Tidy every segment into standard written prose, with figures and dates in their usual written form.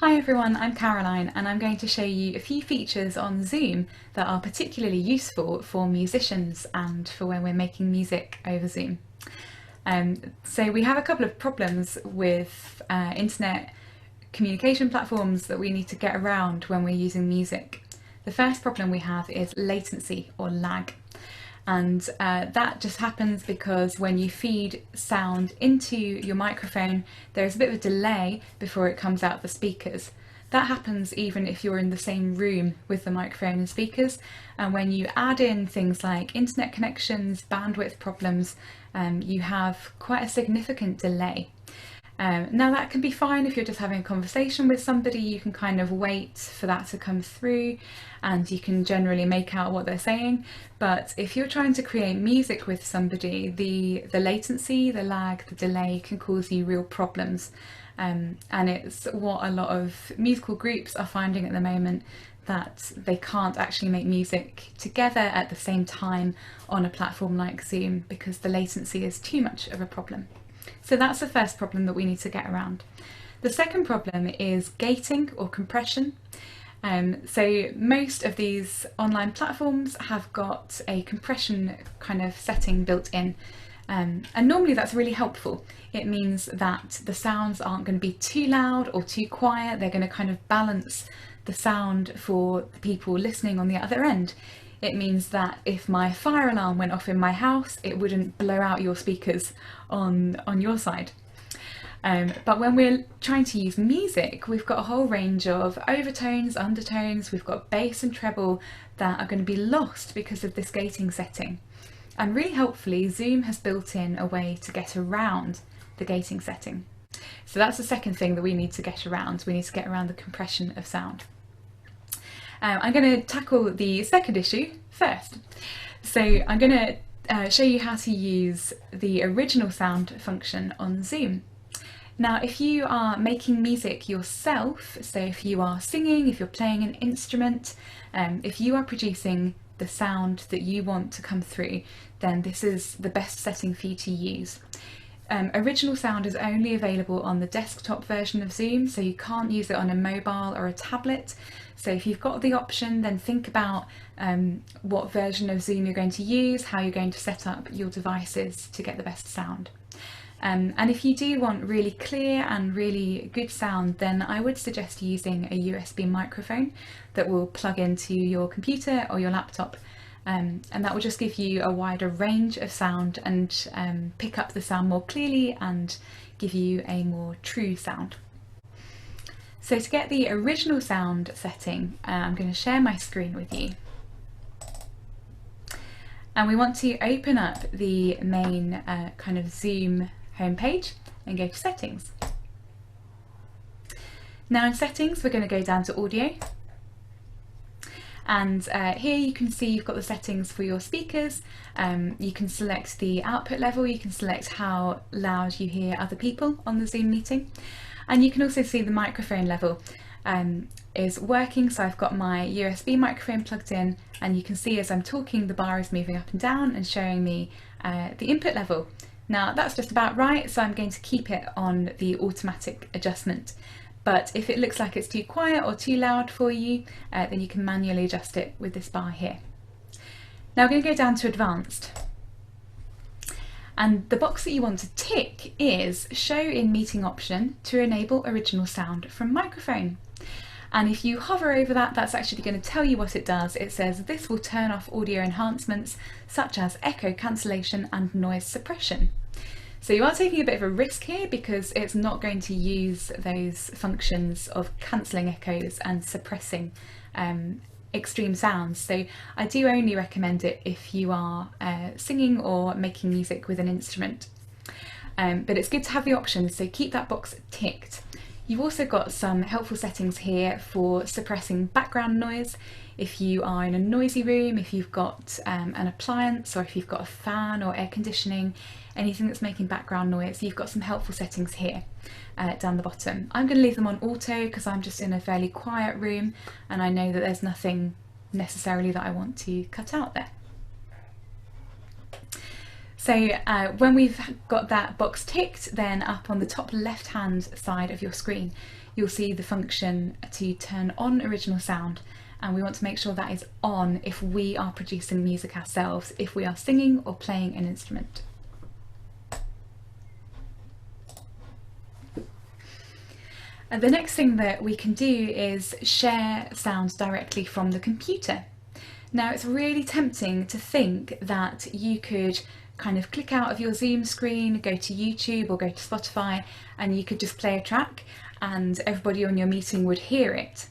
Hi everyone, I'm Caroline and I'm going to show you a few features on Zoom that are particularly useful for musicians and for when we're making music over Zoom. So we have a couple of problems with internet communication platforms that we need to get around when we're using music. The first problem we have is latency or lag. And that just happens because when you feed sound into your microphone, there's a bit of a delay before it comes out the speakers. That happens even if you're in the same room with the microphone and speakers. And when you add in things like internet connections, bandwidth problems, you have quite a significant delay. Now that can be fine if you're just having a conversation with somebody. You can kind of wait for that to come through and you can generally make out what they're saying. But if you're trying to create music with somebody, the latency, the lag, the delay can cause you real problems. And it's what a lot of musical groups are finding at the moment, that they can't actually make music together at the same time on a platform like Zoom because the latency is too much of a problem. So that's the first problem that we need to get around. The second problem is gating or compression. So most of these online platforms have got a compression kind of setting built in. And normally that's really helpful. It means that the sounds aren't going to be too loud or too quiet. They're going to kind of balance the sound for the people listening on the other end. It means that if my fire alarm went off in my house, it wouldn't blow out your speakers on your side. But when we're trying to use music, we've got a whole range of overtones, undertones, we've got bass and treble that are going to be lost because of this gating setting. And really helpfully, Zoom has built in a way to get around the gating setting. So that's the second thing that we need to get around. We need to get around the compression of sound. I'm going to tackle the second issue first. So I'm going to show you how to use the original sound function on Zoom. Now, if you are making music yourself, so if you are singing, if you're playing an instrument, if you are producing the sound that you want to come through, then this is the best setting for you to use. Original sound is only available on the desktop version of Zoom, so you can't use it on a mobile or a tablet. So if you've got the option, then think about what version of Zoom you're going to use, how you're going to set up your devices to get the best sound. And if you do want really clear and really good sound, then I would suggest using a USB microphone that will plug into your computer or your laptop. And that will just give you a wider range of sound and pick up the sound more clearly and give you a more true sound. So to get the original sound setting, I'm going to share my screen with you. And we want to open up the main kind of Zoom homepage and go to settings. Now in settings, we're going to go down to audio. And here you can see you've got the settings for your speakers. You can select the output level, you can select how loud you hear other people on the Zoom meeting. And you can also see the microphone level is working. So I've got my USB microphone plugged in, and you can see as I'm talking the bar is moving up and down and showing me the input level. Now that's just about right, so I'm going to keep it on the automatic adjustment. But if it looks like it's too quiet or too loud for you, then you can manually adjust it with this bar here. Now we're going to go down to advanced. And the box that you want to tick is show in meeting option to enable original sound from microphone. And if you hover over that, that's actually going to tell you what it does. It says this will turn off audio enhancements such as echo cancellation and noise suppression. So you are taking a bit of a risk here because it's not going to use those functions of cancelling echoes and suppressing extreme sounds. So I do only recommend it if you are singing or making music with an instrument. But it's good to have the options, so keep that box ticked. You've also got some helpful settings here for suppressing background noise. If you are in a noisy room, if you've got an appliance, or if you've got a fan or air conditioning, anything that's making background noise, you've got some helpful settings here down the bottom. I'm going to leave them on auto because I'm just in a fairly quiet room and I know that there's nothing necessarily that I want to cut out there. So when we've got that box ticked, then up on the top left hand side of your screen you'll see the function to turn on original sound, and we want to make sure that is on if we are producing music ourselves, if we are singing or playing an instrument. And the next thing that we can do is share sounds directly from the computer. Now it's really tempting to think that you could kind of click out of your Zoom screen, go to YouTube or go to Spotify, and you could just play a track and everybody on your meeting would hear it.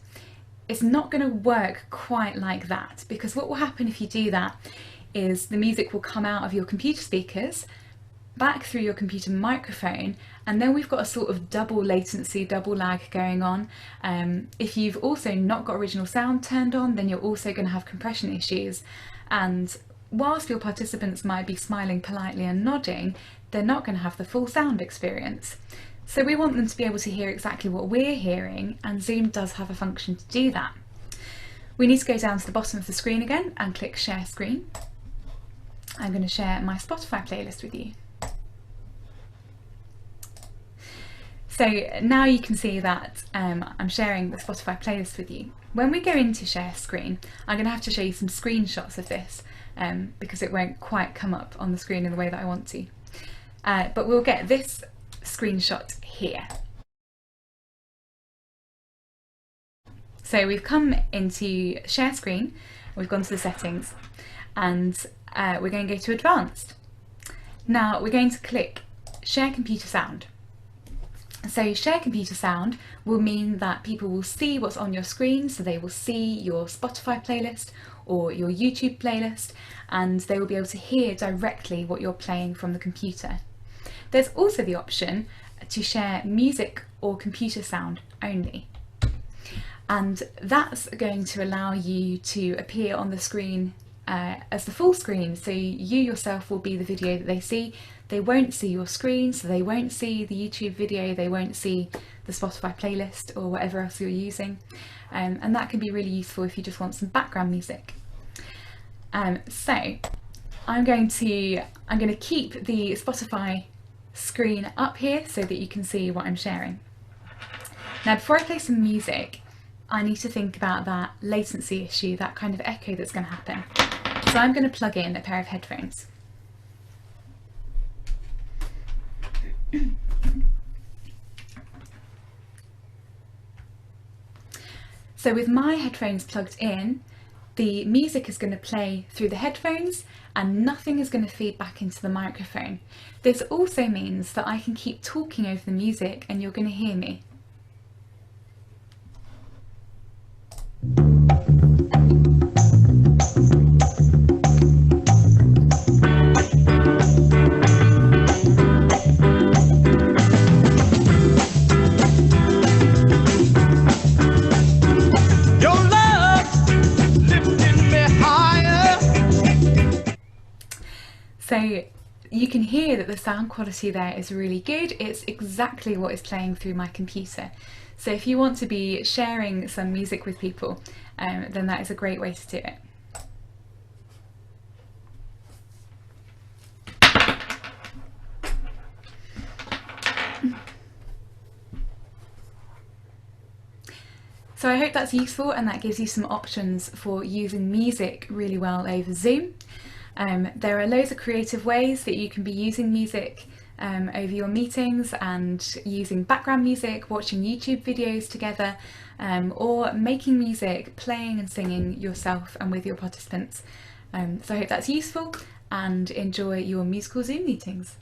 It's not going to work quite like that, because what will happen if you do that is the music will come out of your computer speakers back through your computer microphone, and then we've got a sort of double latency, double lag going on. If you've also not got original sound turned on, then you're also going to have compression issues, and whilst your participants might be smiling politely and nodding, they're not going to have the full sound experience. So we want them to be able to hear exactly what we're hearing, and Zoom does have a function to do that. We need to go down to the bottom of the screen again and click Share Screen. I'm going to share my Spotify playlist with you. So now you can see that I'm sharing the Spotify playlist with you. When we go into Share Screen, I'm going to have to show you some screenshots of this because it won't quite come up on the screen in the way that I want to. But we'll get this screenshot here. So we've come into Share Screen, we've gone to the settings, and we're going to go to Advanced. Now we're going to click Share Computer Sound. So Share Computer Sound will mean that people will see what's on your screen, so they will see your Spotify playlist or your YouTube playlist, and they will be able to hear directly what you're playing from the computer. There's also the option to share music or computer sound only, and that's going to allow you to appear on the screen as the full screen, so you yourself will be the video that they see. They won't see your screen, so they won't see the YouTube video, they won't see the Spotify playlist or whatever else you're using, and that can be really useful if you just want some background music. So I'm going to keep the Spotify screen up here so that you can see what I'm sharing. Now before I play some music, I need to think about that latency issue, that kind of echo that's going to happen. So I'm going to plug in a pair of headphones. So with my headphones plugged in, the music is going to play through the headphones and nothing is going to feed back into the microphone. This also means that I can keep talking over the music and you're going to hear me. So you can hear that the sound quality there is really good. It's exactly what is playing through my computer. So if you want to be sharing some music with people, then that is a great way to do it. So I hope that's useful and that gives you some options for using music really well over Zoom. There are loads of creative ways that you can be using music over your meetings, and using background music, watching YouTube videos together, or making music, playing and singing yourself and with your participants. So I hope that's useful, and enjoy your musical Zoom meetings.